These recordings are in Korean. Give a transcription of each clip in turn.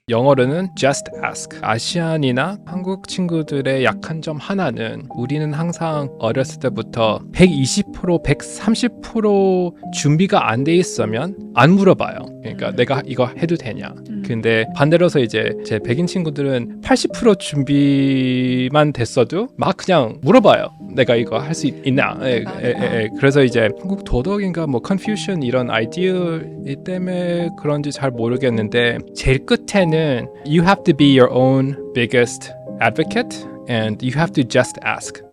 영어로는 just ask. 아시안이나 한국 친구들의 약한 점 하나는 우리는 항상 어렸을 때부터 120%, 130% 준비가 안 돼 있으면 안 물어봐요. 그러니까 내가 이거 해도 되냐. 근데 반대로서 이제 제 백인 친구들은 80% 준비만 됐어도 막 그냥 물어봐요. 내가 이거 할 수 있나? 그래서 이제 한국 도덕인가 뭐 컨퓨션 이런 아이디어 때문에 그런지 잘 모르겠는데 제일 끝에는 You have to be your own biggest advocate and you have to just ask.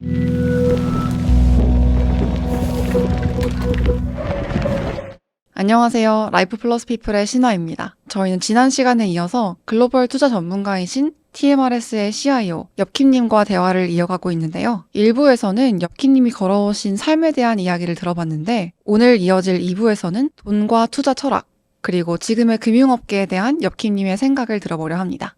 안녕하세요. 라이프 플러스 피플의 신화입니다. 저희는 지난 시간에 이어서 글로벌 투자 전문가이신 TMRS의 CIO 엽킴님과 대화를 이어가고 있는데요. 1부에서는 엽킴님이 걸어오신 삶에 대한 이야기를 들어봤는데 오늘 이어질 2부에서는 돈과 투자 철학 그리고 지금의 금융업계에 대한 엽킴님의 생각을 들어보려 합니다.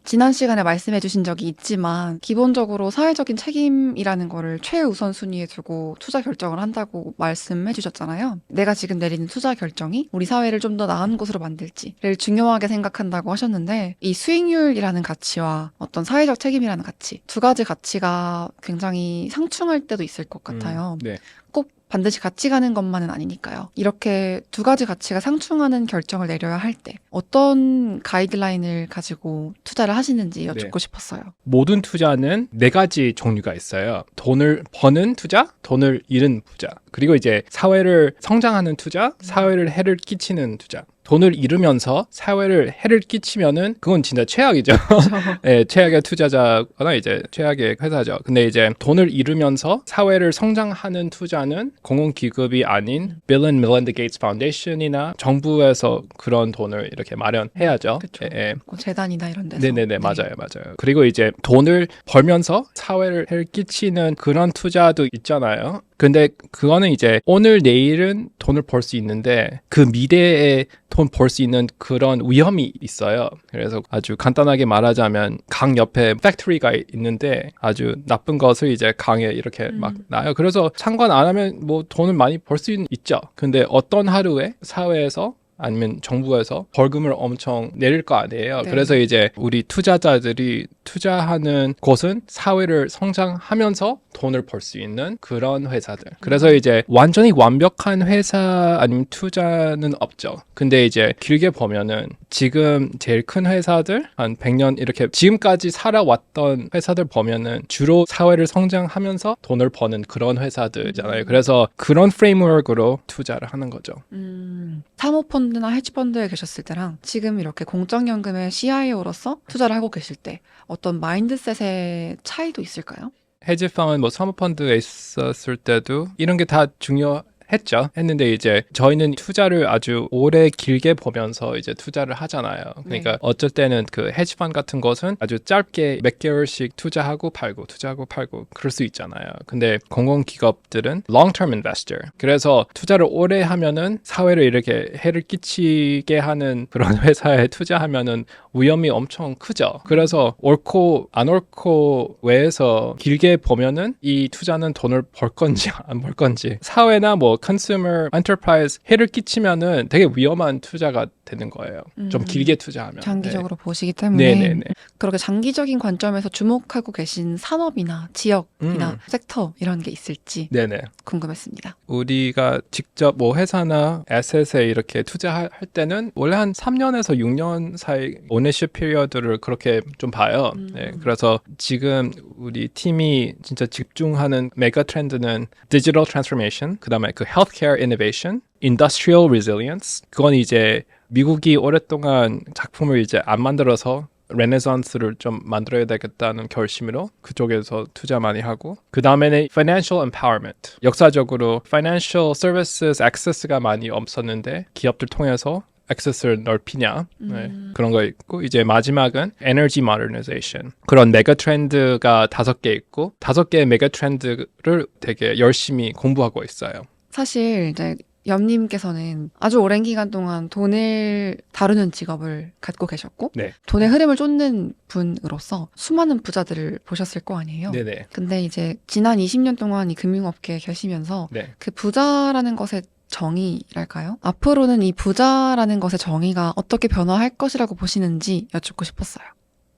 지난 시간에 말씀해 주신 적이 있지만 기본적으로 사회적인 책임이라는 거를 최우선순위에 두고 투자 결정을 한다고 말씀해 주셨잖아요. 내가 지금 내리는 투자 결정이 우리 사회를 좀 더 나은 곳으로 만들지를 중요하게 생각한다고 하셨는데 이 수익률이라는 가치와 어떤 사회적 책임이라는 가치 두 가지 가치가 굉장히 상충할 때도 있을 것 같아요. 네. 꼭 반드시 같이 가는 것만은 아니니까요. 이렇게 두 가지 가치가 상충하는 결정을 내려야 할 때 어떤 가이드라인을 가지고 투자를 하시는지 여쭙고 싶었어요. 모든 투자는 네 가지 종류가 있어요. 돈을 버는 투자, 돈을 잃은 투자, 그리고 이제 사회를 성장하는 투자, 사회를 해를 끼치는 투자. 돈을 잃으면서 사회를 해를 끼치면은 그건 진짜 최악이죠. 네, 최악의 투자자거나 이제 최악의 회사죠. 근데 이제 돈을 잃으면서 사회를 성장하는 투자는 공공기업이 아닌 Bill and Melinda Gates Foundation이나 정부에서 그런 돈을 이렇게 마련해야죠. 그렇죠. 예. 재단이나 이런 데서. 네네네, 맞아요. 그리고 이제 돈을 벌면서 사회를 해를 끼치는 그런 투자도 있잖아요. 근데 그거는 이제 오늘 내일은 돈을 벌 수 있는데 그 미래에 돈 벌 수 있는 그런 위험이 있어요. 그래서 아주 간단하게 말하자면 강 옆에 팩토리가 있는데 아주 나쁜 것을 이제 강에 이렇게 막 놔요. 그래서 상관 안 하면 뭐 돈을 많이 벌 수 있죠. 근데 어떤 하루에 사회에서 아니면 정부에서 벌금을 엄청 내릴 거 아니에요. 네. 그래서 이제 우리 투자자들이 투자하는 곳은 사회를 성장하면서 돈을 벌 수 있는 그런 회사들. 그래서 이제 완전히 완벽한 회사 아니면 투자는 없죠. 근데 이제 길게 보면은 지금 제일 큰 회사들 한 100년 이렇게 지금까지 살아왔던 회사들 보면은 주로 사회를 성장하면서 돈을 버는 그런 회사들이잖아요. 그래서 그런 프레임워크로 투자를 하는 거죠. 사모펀드나 헤지펀드에 계셨을 때랑 지금 이렇게 공적연금의 CIO로서 투자를 하고 계실 때 어떤 마인드셋의 차이도 있을까요? 헤지펀드, 뭐 사모펀드에 있었을 때도 이런 게 다 했는데 이제 저희는 투자를 아주 오래 길게 보면서 이제 투자를 하잖아요. 그러니까 어쩔 때는 그 헤지펀드 같은 것은 아주 짧게 몇 개월씩 투자하고 팔고 그럴 수 있잖아요. 근데 공공기업들은 long-term investor. 그래서 투자를 오래 하면은 사회를 이렇게 해를 끼치게 하는 그런 회사에 투자하면은 위험이 엄청 크죠. 그래서 옳고 안 옳고 외에서 길게 보면은 이 투자는 돈을 벌 건지 안 벌 건지 사회나 뭐 consumer enterprise 해를 끼치면은 되게 위험한 투자가 되는 거예요. 좀 길게 투자하면. 장기적으로 보시기 때문에 네네네. 그렇게 장기적인 관점에서 주목하고 계신 산업이나 지역이나 섹터 이런 게 있을지 네네. 궁금했습니다. 우리가 직접 뭐 회사나 에셋에 이렇게 투자할 때는 원래 한 3년에서 6년 사이 오너십 피리어드를 그렇게 좀 봐요. 네, 그래서 지금 우리 팀이 진짜 집중하는 메가 트렌드는 디지털 트랜스포메이션, 그다음에 그 헬스케어 이노베이션, 인더스트리얼 레질리언스. 그건 이제 미국이 오랫동안 작품을 이제 안 만들어서 레네상스를 좀 만들어야 되겠다는 결심으로 그쪽에서 투자 많이 하고, 그 다음에는 financial empowerment. 역사적으로 financial services access가 많이 없었는데 기업들 통해서 액세스를 넓히냐, 그런 거 있고, 이제 마지막은 에너지 모더니제이션. 그런 메가 트렌드가 5개 있고 5개의 메가 트렌드를 되게 열심히 공부하고 있어요. 사실 이제 염님께서는 아주 오랜 기간 동안 돈을 다루는 직업을 갖고 계셨고 네. 돈의 흐름을 쫓는 분으로서 수많은 부자들을 보셨을 거 아니에요. 네네. 근데 이제 지난 20년 동안 이 금융업계에 계시면서 네. 그 부자라는 것에 정의랄까요? 앞으로는 이 부자라는 것의 정의가 어떻게 변화할 것이라고 보시는지 여쭙고 싶었어요.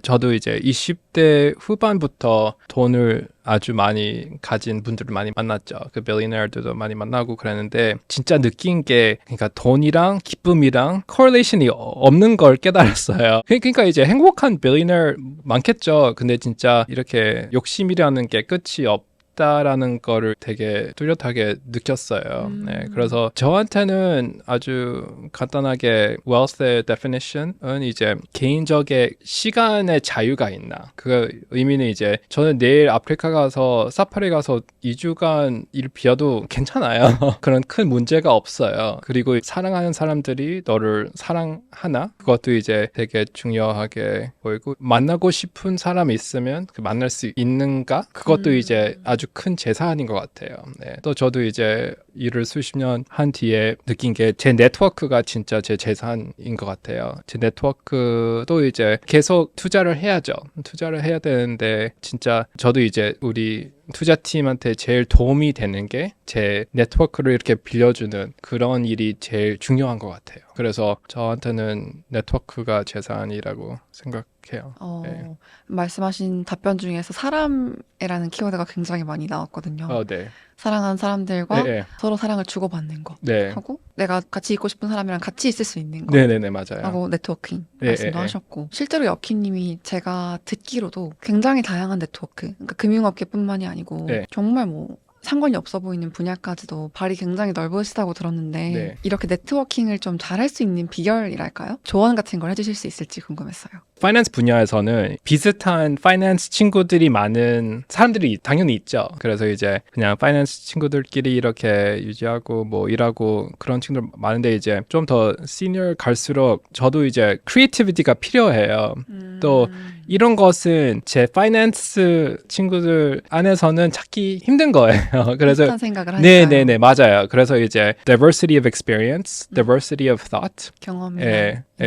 저도 이제 20대 후반부터 돈을 아주 많이 가진 분들을 많이 만났죠. 그 빌리너들도 많이 만나고 그랬는데 진짜 느낀 게 그러니까 돈이랑 기쁨이랑 코릴레이션이 없는 걸 깨달았어요. 그러니까 이제 행복한 빌리너 많겠죠. 근데 진짜 이렇게 욕심이라는 게 끝이 없다라는 거를 되게 뚜렷하게 느꼈어요. 네, 그래서 저한테는 아주 간단하게 wealth의 definition은 이제 개인적인 시간의 자유가 있나. 그 의미는 이제 저는 내일 아프리카 가서 사파리 가서 2주간 일 비어도 괜찮아요. 그런 큰 문제가 없어요. 그리고 사랑하는 사람들이 너를 사랑하나? 그것도 이제 되게 중요하게 보이고 만나고 싶은 사람이 있으면 그 만날 수 있는가? 그것도 이제 아주 큰 재산인 것 같아요. 네. 또 저도 이제 일을 수십 년 한 뒤에 느낀 게 제 네트워크가 진짜 제 재산인 것 같아요. 제 네트워크도 이제 계속 투자를 해야죠. 투자를 해야 되는데 진짜 저도 이제 우리 투자팀한테 제일 도움이 되는 게 제 네트워크를 이렇게 빌려주는 그런 일이 제일 중요한 것 같아요. 그래서 저한테는 네트워크가 재산이라고 생각해요. 네. 말씀하신 답변 중에서 사람이라는 키워드가 굉장히 많이 나왔거든요. 네. 사랑하는 사람들과 네. 서로 사랑을 주고받는 거 네. 하고 내가 같이 있고 싶은 사람이랑 같이 있을 수 있는 거 네네네, 맞아요. 하고 네트워킹 네, 말씀도 네, 하셨고 실제로 여키님이 제가 듣기로도 굉장히 다양한 네트워크 그러니까 금융업계뿐만이 아니고 네. 정말 뭐 상관이 없어 보이는 분야까지도 발이 굉장히 넓으시다고 들었는데 네. 이렇게 네트워킹을 좀 잘할 수 있는 비결이랄까요? 조언 같은 걸 해주실 수 있을지 궁금했어요. 파이낸스 분야에서는 비슷한 파이낸스 친구들이 많은 사람들이 당연히 있죠. 그래서 이제 그냥 파이낸스 친구들끼리 이렇게 유지하고 뭐 일하고 그런 친구들 많은데 이제 좀 더 시니어 갈수록 저도 이제 크리에이티비티가 필요해요. 또 이런 것은 제 파이낸스 친구들 안에서는 찾기 힘든 거예요. 그래서 비슷한 생각을 하니까요. 네네네 맞아요. 그래서 이제 diversity of experience, diversity of thought. 경험이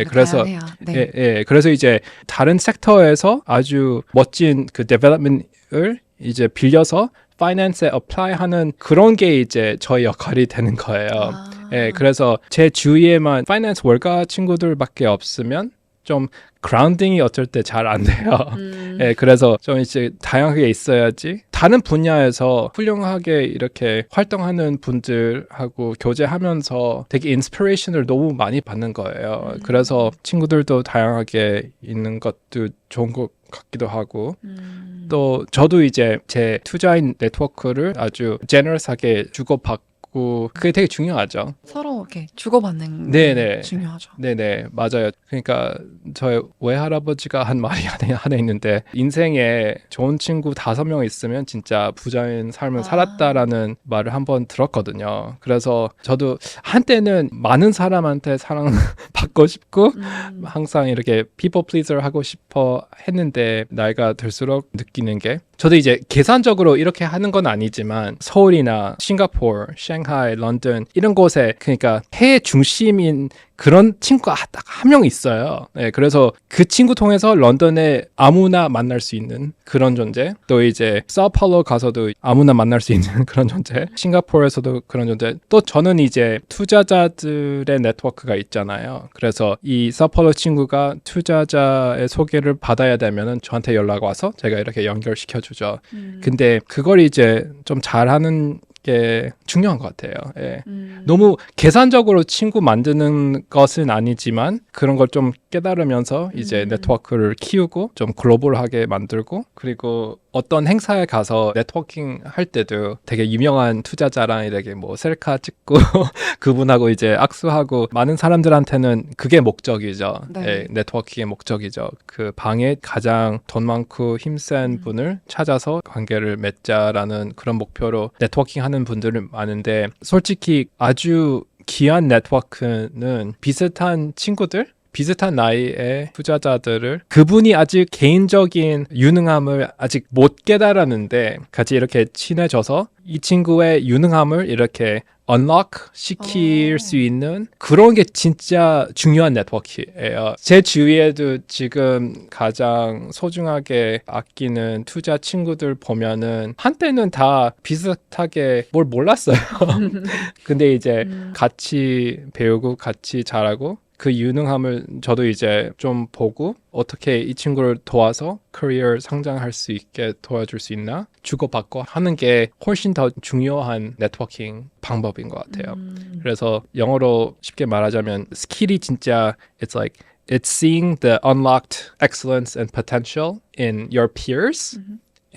그래서 다양해야. 네. 그래서 이제 다른 섹터에서 아주 멋진 그 development을 이제 빌려서 파이낸스에 apply하는 그런 게 이제 저의 역할이 되는 거예요. 그래서 제 주위에만 파이낸스 월가 친구들밖에 없으면 좀 그라운딩이 어쩔 때 잘 안 돼요. 그래서 좀 이제 다양하게 있어야지 다른 분야에서 훌륭하게 이렇게 활동하는 분들하고 교제하면서 되게 인스피레이션을 너무 많이 받는 거예요. 그래서 친구들도 다양하게 있는 것도 좋은 것 같기도 하고 또 저도 이제 제 투자인 네트워크를 아주 제너러스하게 주고받고 그게 되게 중요하죠. 서로 이렇게 주고받는 네네. 게 중요하죠. 네네 맞아요. 그러니까 저희 외할아버지가 한 말이 하나 있는데 인생에 좋은 친구 5명 있으면 진짜 부자인 삶을 살았다라는 말을 한번 들었거든요. 그래서 저도 한때는 많은 사람한테 사랑받고 싶고 항상 이렇게 people pleaser 하고 싶어 했는데 나이가 들수록 느끼는 게 저도 이제 계산적으로 이렇게 하는 건 아니지만 서울이나 싱가포르, 샹하이, 런던 이런 곳에 그러니까 해외 중심인 그런 친구가 딱 한 명 있어요. 네, 그래서 그 친구 통해서 런던에 아무나 만날 수 있는 그런 존재. 또 이제 사우파울로 가서도 아무나 만날 수 있는 그런 존재. 싱가포르에서도 그런 존재. 또 저는 이제 투자자들의 네트워크가 있잖아요. 그래서 이 사우파울로 친구가 투자자의 소개를 받아야 되면은 저한테 연락 와서 제가 이렇게 연결시켜 주죠. 근데 그걸 이제 좀 잘하는 게 중요한 것 같아요. 너무 계산적으로 친구 만드는 것은 아니지만 그런 걸 좀 깨달으면서 이제 네트워크를 키우고 좀 글로벌하게 만들고 그리고 어떤 행사에 가서 네트워킹 할 때도 되게 유명한 투자자랑 이렇게 뭐 셀카 찍고 그분하고 이제 악수하고 많은 사람들한테는 그게 목적이죠. 네. 네트워킹의 목적이죠. 그 방에 가장 돈 많고 힘센 분을 찾아서 관계를 맺자라는 그런 목표로 네트워킹 하는 분들은 많은데 솔직히 아주 귀한 네트워크는 비슷한 친구들 비슷한 나이의 투자자들을 그분이 아직 개인적인 유능함을 아직 못 깨달았는데 같이 이렇게 친해져서 이 친구의 유능함을 이렇게 unlock 시킬 수 있는 그런 게 진짜 중요한 네트워크예요. 제 주위에도 지금 가장 소중하게 아끼는 투자 친구들 보면은 한때는 다 비슷하게 뭘 몰랐어요. 근데 이제 같이 배우고 같이 잘하고 그 유능함을 저도 이제 좀 보고 어떻게 이 친구를 도와서 커리어 성장할 수 있게 도와줄 수 있나 주고받고 하는 게 훨씬 더 중요한 네트워킹 방법인 것 같아요. 그래서 영어로 쉽게 말하자면 스킬이 진짜 it's like it's seeing the unlocked excellence and potential in your peers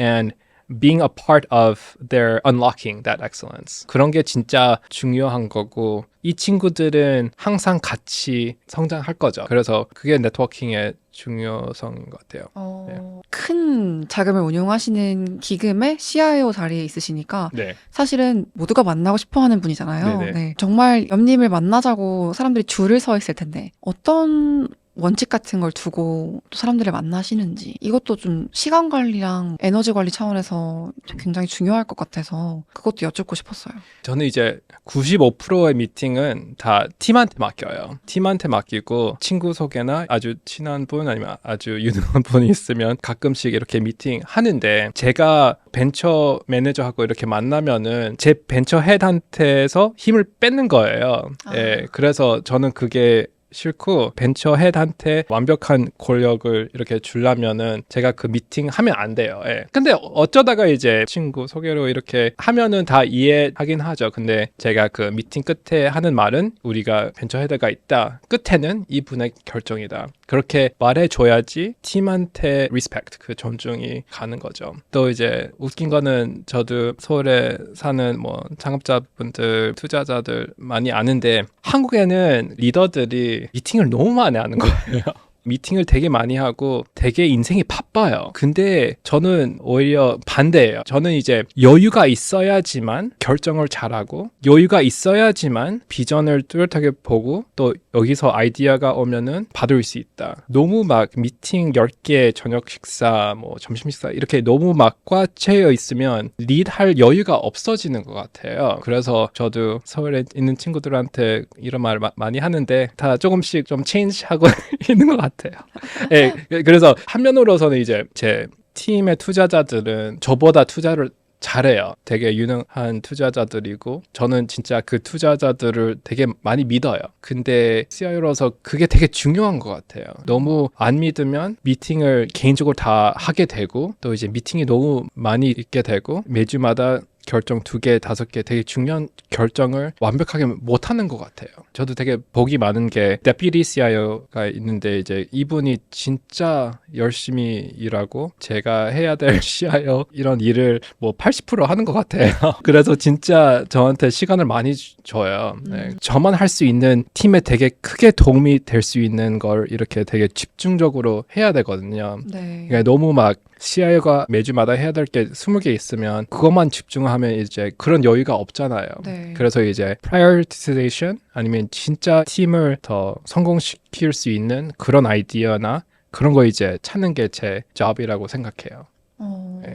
and being a part of their unlocking that excellence. 그런 게 진짜 중요한 거고 이 친구들은 항상 같이 성장할 거죠. 그래서 그게 네트워킹의 중요성인 것 같아요. 큰 자금을 운용하시는 기금의 CIO 자리에 있으시니까 네. 사실은 모두가 만나고 싶어 하는 분이잖아요. 네네. 네. 정말 옆님을 만나자고 사람들이 줄을 서 있을 텐데 어떤 원칙 같은 걸 두고 또 사람들을 만나시는지 이것도 좀 시간 관리랑 에너지 관리 차원에서 굉장히 중요할 것 같아서 그것도 여쭙고 싶었어요. 저는 이제 95%의 미팅은 다 팀한테 맡겨요. 팀한테 맡기고 친구 소개나 아주 친한 분 아니면 아주 유능한 분이 있으면 가끔씩 이렇게 미팅 하는데 제가 벤처 매니저하고 이렇게 만나면은 제 벤처 헤드한테서 힘을 뺏는 거예요. 예, 그래서 저는 그게 싫고 벤처 헤드한테 완벽한 권력을 이렇게 주려면은 제가 그 미팅 하면 안 돼요. 예. 근데 어쩌다가 이제 친구 소개로 이렇게 하면은 다 이해하긴 하죠. 근데 제가 그 미팅 끝에 하는 말은 우리가 벤처 헤드가 있다. 끝에는 이분의 결정이다. 그렇게 말해줘야지 팀한테 리스펙트, 그 존중이 가는 거죠. 또 이제 웃긴 거는 저도 서울에 사는 뭐 창업자분들, 투자자들 많이 아는데 한국에는 리더들이 미팅을 너무 많이 하는 거예요. 미팅을 되게 많이 하고 되게 인생이 바빠요. 근데 저는 오히려 반대예요. 저는 이제 여유가 있어야지만 결정을 잘하고 여유가 있어야지만 비전을 뚜렷하게 보고 또 여기서 아이디어가 오면은 받을 수 있다. 너무 막 미팅 10개, 저녁 식사, 뭐 점심 식사 이렇게 너무 막 꽉 채여 있으면 리드할 여유가 없어지는 것 같아요. 그래서 저도 서울에 있는 친구들한테 이런 말을 많이 하는데 다 조금씩 좀 체인지하고 있는 것 같아요. 네, 그래서 한면으로서는 이제 제 팀의 투자자들은 저보다 투자를 잘해요. 되게 유능한 투자자들이고 저는 진짜 그 투자자들을 되게 많이 믿어요. 근데 CIO로서 그게 되게 중요한 것 같아요. 너무 안 믿으면 미팅을 개인적으로 다 하게 되고 또 이제 미팅이 너무 많이 있게 되고 매주마다 결정 2개, 5개 되게 중요한 결정을 완벽하게 못하는 것 같아요. 저도 되게 복이 많은 게 deputy CIO가 있는데 이제 이분이 진짜 열심히 일하고 제가 해야 될 CIO 이런 일을 뭐 80% 하는 것 같아요. 그래서 진짜 저한테 시간을 많이 줘요. 네. 저만 할 수 있는 팀에 되게 크게 도움이 될 수 있는 걸 이렇게 되게 집중적으로 해야 되거든요. 네. 그러니까 너무 막 CIO가 매주마다 해야 될 게 20개 있으면 그것만 집중하면 이제 그런 여유가 없잖아요. 네. 그래서 이제 prioritization 아니면 진짜 팀을 더 성공시킬 수 있는 그런 아이디어나 그런 거 이제 찾는 게 제 job이라고 생각해요. 네.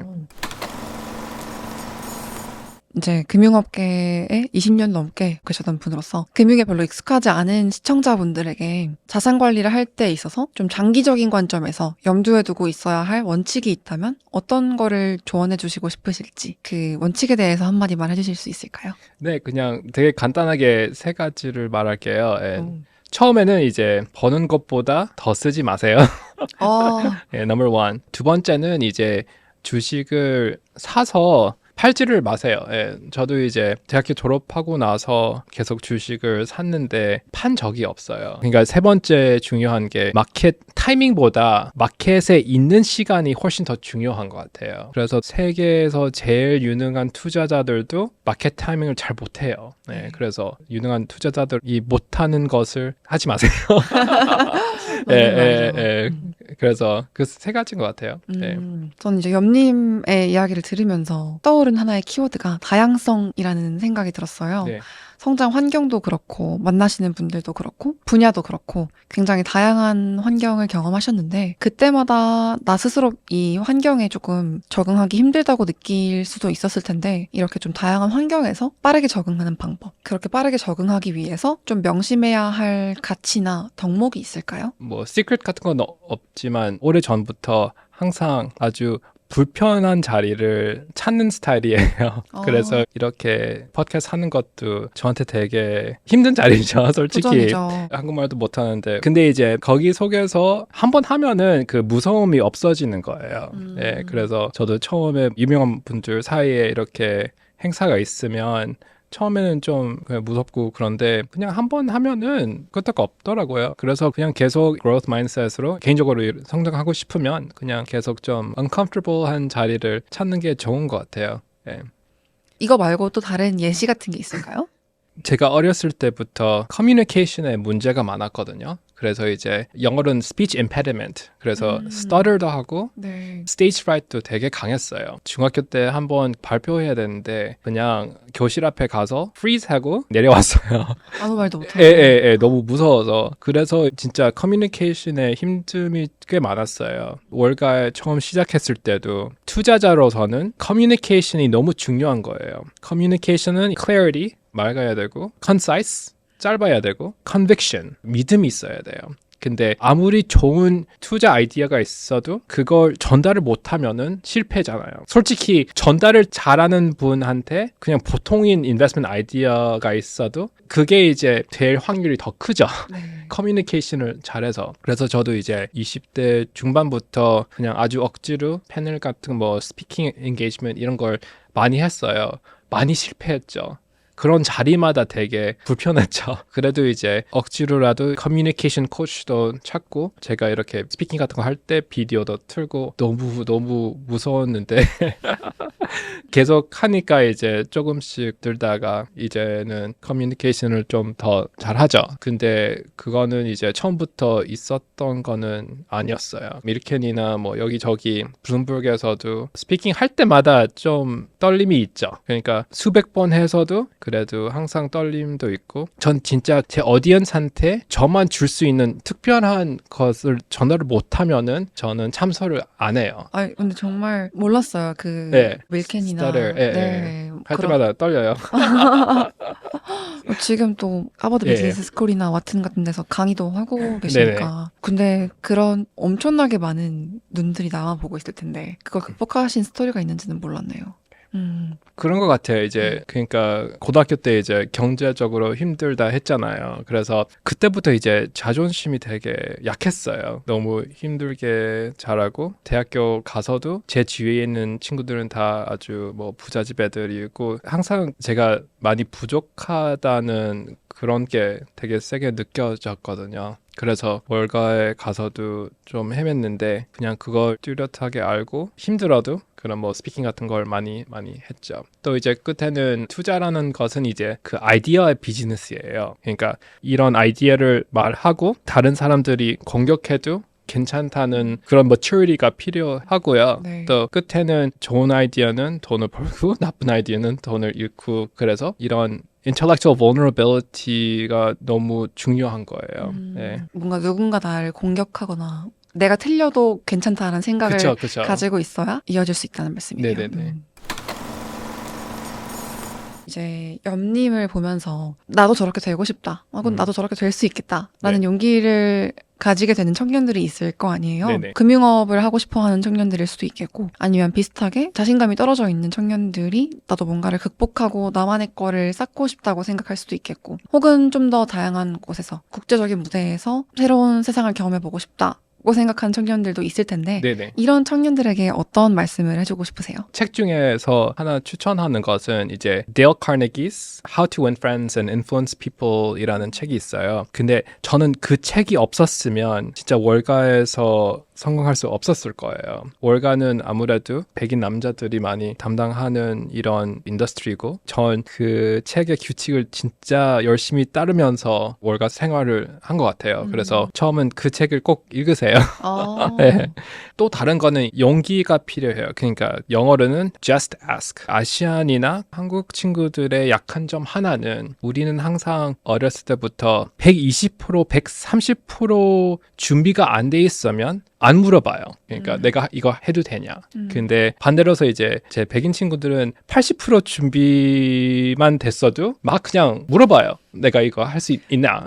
이제 금융업계에 20년 넘게 계셨던 분으로서 금융에 별로 익숙하지 않은 시청자분들에게 자산 관리를 할 때 있어서 좀 장기적인 관점에서 염두에 두고 있어야 할 원칙이 있다면 어떤 거를 조언해 주시고 싶으실지 그 원칙에 대해서 한마디만 해주실 수 있을까요? 네, 그냥 되게 간단하게 3가지를 말할게요. 처음에는 이제 버는 것보다 더 쓰지 마세요. 네, number one. 2번째는 이제 주식을 사서 팔지를 마세요. 예, 저도 이제 대학교 졸업하고 나서 계속 주식을 샀는데 판 적이 없어요. 그러니까 3번째 중요한 게 마켓 타이밍보다 마켓에 있는 시간이 훨씬 더 중요한 것 같아요. 그래서 세계에서 제일 유능한 투자자들도 마켓 타이밍을 잘 못해요. 네, 그래서 유능한 투자자들이 못하는 것을 하지 마세요. 그래서 그 3가지인 것 같아요. 저는 이제 염님의 이야기를 들으면서 떠오른 하나의 키워드가 다양성이라는 생각이 들었어요. 네. 성장 환경도 그렇고 만나시는 분들도 그렇고 분야도 그렇고 굉장히 다양한 환경을 경험하셨는데 그때마다 나 스스로 이 환경에 조금 적응하기 힘들다고 느낄 수도 있었을 텐데 이렇게 좀 다양한 환경에서 빠르게 적응하는 방법, 그렇게 빠르게 적응하기 위해서 좀 명심해야 할 가치나 덕목이 있을까요? 뭐 시크릿 같은 건 없지만 오래 전부터 항상 아주 불편한 자리를 찾는 스타일이에요. 그래서 이렇게 팟캐스트 하는 것도 저한테 되게 힘든 자리죠, 솔직히. 도전이죠. 한국말도 못하는데. 근데 이제 거기 속에서 한 번 하면은 그 무서움이 없어지는 거예요. 네, 그래서 저도 처음에 유명한 분들 사이에 이렇게 행사가 있으면 처음에는 좀 그냥 무섭고 그런데 그냥 한 번 하면은 끄떡 없더라고요. 그래서 그냥 계속 growth mindset으로 개인적으로 성장하고 싶으면 그냥 계속 좀 uncomfortable한 자리를 찾는 게 좋은 것 같아요. 예. 이거 말고 또 다른 예시 같은 게 있을까요? 제가 어렸을 때부터 커뮤니케이션에 문제가 많았거든요. 그래서 이제 영어로는 speech impediment, 그래서 stutter도 하고 네. stage fright도 되게 강했어요. 중학교 때 한번 발표해야 되는데 그냥 교실 앞에 가서 freeze하고 내려왔어요. 아무 말도 못하고. 예, 너무 무서워서. 그래서 진짜 커뮤니케이션에 힘듦이 꽤 많았어요. 월가에 처음 시작했을 때도 투자자로서는 커뮤니케이션이 너무 중요한 거예요. 커뮤니케이션은 clarity, 맑아야 되고 concise, 짧아야 되고 conviction, 믿음이 있어야 돼요. 근데 아무리 좋은 투자 아이디어가 있어도 그걸 전달을 못하면은 실패잖아요. 솔직히 전달을 잘하는 분한테 그냥 보통인 인베스트먼트 아이디어가 있어도 그게 이제 될 확률이 더 크죠. 네. 커뮤니케이션을 잘해서. 그래서 저도 이제 20대 중반부터 그냥 아주 억지로 패널 같은 뭐 스피킹 엔게이지먼트 이런 걸 많이 했어요. 많이 실패했죠. 그런 자리마다 되게 불편했죠. 그래도 이제 억지로라도 커뮤니케이션 코치도 찾고 제가 이렇게 스피킹 같은 거 할 때 비디오도 틀고 너무 무서웠는데 계속 하니까 이제 조금씩 들다가 이제는 커뮤니케이션을 좀 더 잘하죠. 근데 그거는 이제 처음부터 있었던 거는 아니었어요. 밀켄이나 뭐 여기저기 블룸버그에서도 스피킹 할 때마다 좀 떨림이 있죠. 그러니까 수백 번 해서도 그래도 항상 떨림도 있고 전 진짜 제 어디언스한테 저만 줄 수 있는 특별한 것을 전화를 못하면은 저는 참석을 안 해요. 아 근데 정말 몰랐어요. 그 네. 밀켄이나 스타를, 할 때마다 떨려요. 지금 또 하버드 예. 비즈니스 스쿨이나 와튼 같은 데서 강의도 하고 계시니까. 근데 그런 엄청나게 많은 눈들이 나와 보고 있을 텐데 그걸 극복하신 스토리가 있는지는 몰랐네요. 그런 것 같아요. 이제 그러니까 고등학교 때 이제 경제적으로 힘들다 했잖아요. 그래서 그때부터 이제 자존심이 되게 약했어요. 너무 힘들게 자라고 대학교 가서도 제 주위에 있는 친구들은 다 아주 뭐 부잣집 애들이고 항상 제가 많이 부족하다는 그런 게 되게 세게 느껴졌거든요. 그래서 월가에 가서도 좀 헤맸는데 그냥 그걸 뚜렷하게 알고 힘들어도 그런 뭐 스피킹 같은 걸 많이 했죠. 또 이제 끝에는 투자라는 것은 이제 그 아이디어의 비즈니스예요. 그러니까 이런 아이디어를 말하고 다른 사람들이 공격해도 괜찮다는 그런 maturity가 필요하고요. 네. 또 끝에는 좋은 아이디어는 돈을 벌고 나쁜 아이디어는 돈을 잃고 그래서 이런 intellectual vulnerability가 너무 중요한 거예요. 네. 뭔가 누군가 나를 공격하거나 내가 틀려도 괜찮다는 생각을 그쵸. 가지고 있어야 이어질 수 있다는 말씀이네요. 네네네. 이제 염님을 보면서 나도 저렇게 되고 싶다. 그럼 나도 저렇게 될 수 있겠다. 라는 네. 용기를 가지게 되는 청년들이 있을 거 아니에요. 네네. 금융업을 하고 싶어하는 청년들일 수도 있겠고 아니면 비슷하게 자신감이 떨어져 있는 청년들이 나도 뭔가를 극복하고 나만의 거를 쌓고 싶다고 생각할 수도 있겠고 혹은 좀 더 다양한 곳에서 국제적인 무대에서 새로운 세상을 경험해보고 싶다. 고 생각하는 청년들도 있을 텐데 네네. 이런 청년들에게 어떤 말씀을 해주고 싶으세요? 책 중에서 하나 추천하는 것은 이제 Dale Carnegie's How to Win Friends and Influence People이라는 책이 있어요. 근데 저는 그 책이 없었으면 진짜 월가에서 성공할 수 없었을 거예요. 월가는 아무래도 백인 남자들이 많이 담당하는 이런 인더스트리고 전 그 책의 규칙을 진짜 열심히 따르면서 월가 생활을 한 것 같아요. 그래서 처음은 그 책을 꼭 읽으세요. 네. 또 다른 거는 용기가 필요해요. 그러니까 영어로는 just ask. 아시안이나 한국 친구들의 약한 점 하나는 우리는 항상 어렸을 때부터 120%, 130% 준비가 안 돼 있으면 안 물어봐요. 그러니까 내가 이거 해도 되냐. 근데 반대로서 이제 제 백인 친구들은 80% 준비만 됐어도 막 그냥 물어봐요. 내가 이거 할 수 있나?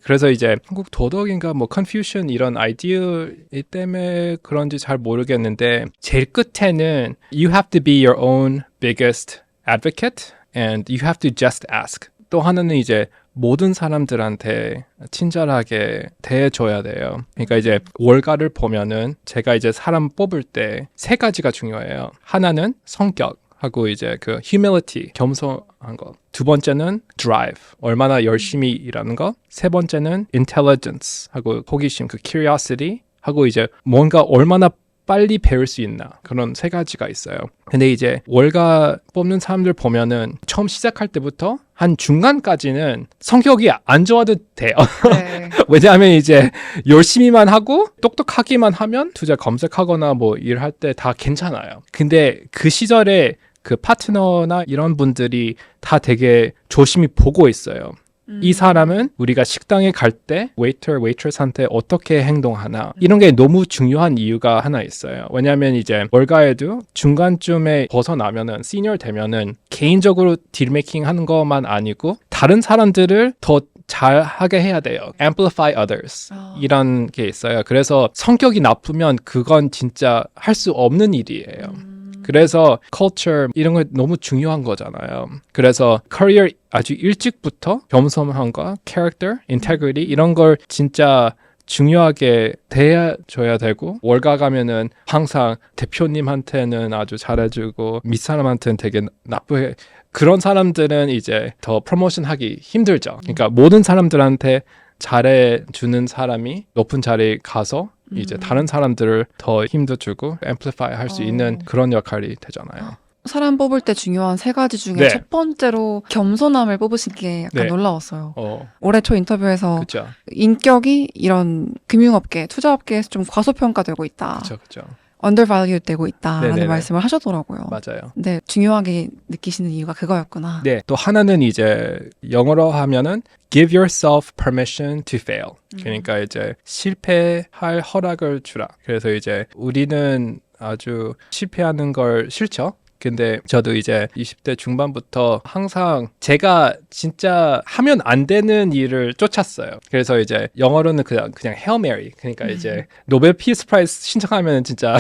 그래서 이제 한국 도덕인가 뭐 컨퓨션 이런 아이디어 때문에 그런지 잘 모르겠는데 제일 끝에는 you have to be your own biggest advocate and you have to just ask. 또 하나는 이제 모든 사람들한테 친절하게 대해줘야 돼요. 그러니까 이제 월가를 보면은 제가 이제 사람 뽑을 때 세 가지가 중요해요. 하나는 성격하고 이제 그 humility, 겸손한 거. 두 번째는 drive, 얼마나 열심히 일하는 거. 세 번째는 intelligence 하고 호기심, 그 curiosity 하고 이제 뭔가 얼마나 빨리 배울 수 있나 그런 세 가지가 있어요. 근데 이제 월가 뽑는 사람들 보면은 처음 시작할 때부터 한 중간까지는 성격이 안 좋아도 돼요. 네. 왜냐하면 이제 열심히만 하고 똑똑하기만 하면 투자 검색하거나 뭐 일할 때 다 괜찮아요. 근데 그 시절에 그 파트너나 이런 분들이 다 되게 조심히 보고 있어요. 이 사람은 우리가 식당에 갈 때 웨이터, 웨이트레스한테 어떻게 행동하나 이런 게 너무 중요한 이유가 하나 있어요. 왜냐하면 이제 월가에도 중간쯤에 벗어나면은 시니어 되면은 개인적으로 딜메이킹 하는 것만 아니고 다른 사람들을 더 잘하게 해야 돼요. Amplify others 이런 게 있어요. 그래서 성격이 나쁘면 그건 진짜 할 수 없는 일이에요. 그래서 culture 이런 거 너무 중요한 거잖아요. 그래서 커리어 아주 일찍부터 겸손함과 character, integrity 이런 걸 진짜 중요하게 대해줘야 되고 월가 가면은 항상 대표님한테는 아주 잘해주고 밑사람한테는 되게 나쁘게 그런 사람들은 이제 더 프로모션 하기 힘들죠. 그러니까 모든 사람들한테 잘해주는 사람이 높은 자리에 가서 이제 다른 사람들을 더 힘도 주고 앰플리파이 할 수 있는 그런 역할이 되잖아요. 사람 뽑을 때 중요한 세 가지 중에 네. 첫 번째로 겸손함을 뽑으신 게 약간 네. 놀라웠어요. 올해 초 인터뷰에서 그렇죠. 인격이 이런 금융업계, 투자업계에서 좀 과소평가되고 있다. 그렇죠. undervalued 되고 있다라는 네네네. 말씀을 하셨더라고요. 맞아요. 네, 중요하게 느끼시는 이유가 그거였구나. 네, 또 하나는 이제 영어로 하면은 give yourself permission to fail. 그러니까 이제 실패할 허락을 주라. 그래서 이제 우리는 아주 실패하는 걸 싫죠. 근데 저도 이제 20대 중반부터 항상 제가 진짜 하면 안 되는 일을 쫓았어요. 그래서 이제 영어로는 그냥 Hail Mary. 그러니까 이제 노벨 피스 프라이즈 신청하면 진짜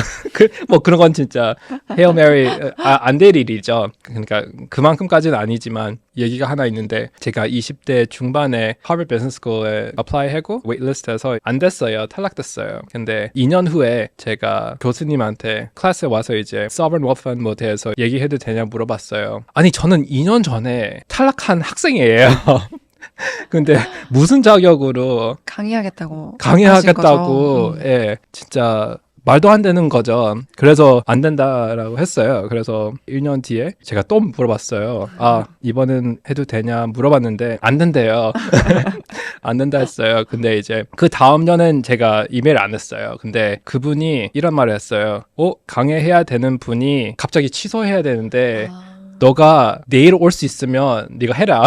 뭐 그런 건 진짜 Hail Mary 안 될 일이죠. 그러니까 그만큼까지는 아니지만 얘기가 하나 있는데 제가 20대 중반에 하버드 비즈니스 스쿨에 어플라이하고 웨이트리스트에서 안 됐어요. 탈락됐어요. 근데 2년 후에 제가 교수님한테 클래스에 와서 이제 Sovereign Wealth Fund 뭐 대해서 얘기해도 되냐 물어봤어요. 아니 저는 2년 전에 탈락한 학생이에요. 근데 무슨 자격으로 강의하겠다고 예, 진짜 말도 안 되는 거죠. 그래서 안 된다라고 했어요. 그래서 1년 뒤에 제가 또 물어봤어요. 아, 이번엔 해도 되냐 물어봤는데 안 된대요. 안 된다 했어요. 근데 이제 그 다음 년엔 제가 이메일 안 했어요. 근데 그분이 이런 말을 했어요. 강의해야 되는 분이 갑자기 취소해야 되는데 너가 내일 올 수 있으면 네가 해라.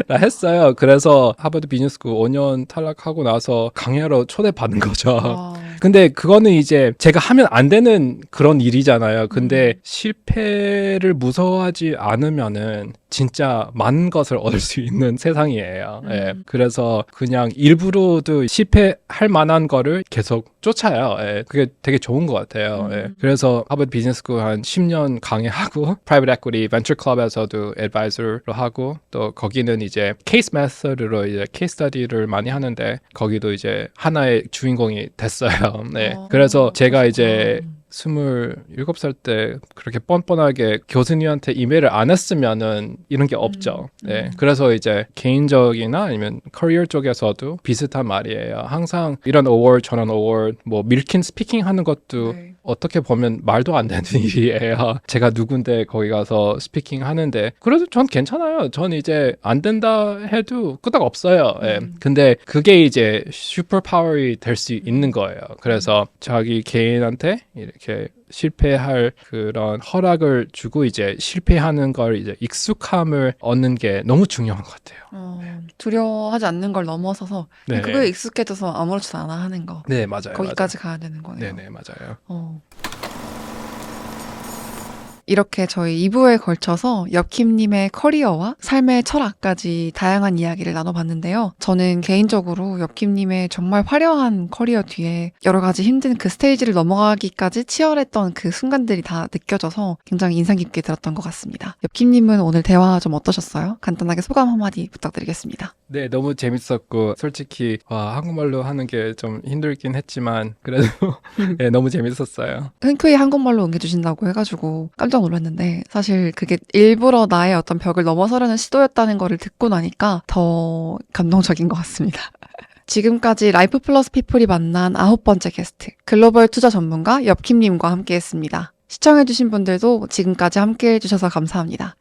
라 했어요. 그래서 하버드 비즈니스 스쿨 5년 탈락하고 나서 강의하러 초대받은 거죠. 근데 그거는 이제 제가 하면 안 되는 그런 일이잖아요. 근데 실패를 무서워하지 않으면은 진짜 많은 것을 얻을 수 있는 세상이에요. 예. 그래서 그냥 일부러도 실패할 만한 거를 계속 쫓아요. 예. 그게 되게 좋은 것 같아요. 예. 그래서 하버드 비즈니스 스쿨 한 10년 강의하고 프라이빗 에퀴티 벤처 클럽에서도 애드바이저로 하고 또 거기는 이제 케이스 메서드로 이제 케이스 스터디를 많이 하는데 거기도 이제 하나의 주인공이 됐어요. 네. 그래서 제가 이제 27살 때 그렇게 뻔뻔하게 교수님한테 이메일을 안 했으면은 이런 게 없죠. 네. 그래서 이제 개인적이나 아니면 커리어 쪽에서도 비슷한 말이에요. 항상 이런 어워드, 저런 어워드, 뭐 밀킨 스피킹 하는 것도 네. 어떻게 보면 말도 안 되는 일이에요. 제가 누군데 거기 가서 스피킹 하는데 그래도 전 괜찮아요. 전 이제 안 된다 해도 끄떡 없어요. 예. 근데 그게 이제 슈퍼파워이 될 수 있는 거예요. 그래서 자기 개인한테 이렇게 실패할 그런 허락을 주고 이제 실패하는 걸 이제 익숙함을 얻는 게 너무 중요한 것 같아요. 두려워하지 않는 걸 넘어서서 네. 그거에 익숙해져서 아무렇지도 않아 하는 거. 네, 맞아요. 거기까지 가야 되는 거네요. 네네, 맞아요. 이렇게 저희 2부에 걸쳐서 엽킴님의 커리어와 삶의 철학까지 다양한 이야기를 나눠봤는데요. 저는 개인적으로 엽킴님의 정말 화려한 커리어 뒤에 여러 가지 힘든 그 스테이지를 넘어가기까지 치열했던 그 순간들이 다 느껴져서 굉장히 인상 깊게 들었던 것 같습니다. 엽킴님은 오늘 대화 좀 어떠셨어요? 간단하게 소감 한마디 부탁드리겠습니다. 네, 너무 재밌었고 솔직히 한국말로 하는 게 좀 힘들긴 했지만 그래도 네, 너무 재밌었어요. 흔쾌히 한국말로 옮겨주신다고 해가지고 깜짝 놀랐는데 사실 그게 일부러 나의 어떤 벽을 넘어서려는 시도였다는 거를 듣고 나니까 더 감동적인 것 같습니다. 지금까지 라이프 플러스 피플이 만난 9번째 게스트 글로벌 투자 전문가 엽킴님과 함께했습니다. 시청해주신 분들도 지금까지 함께해주셔서 감사합니다.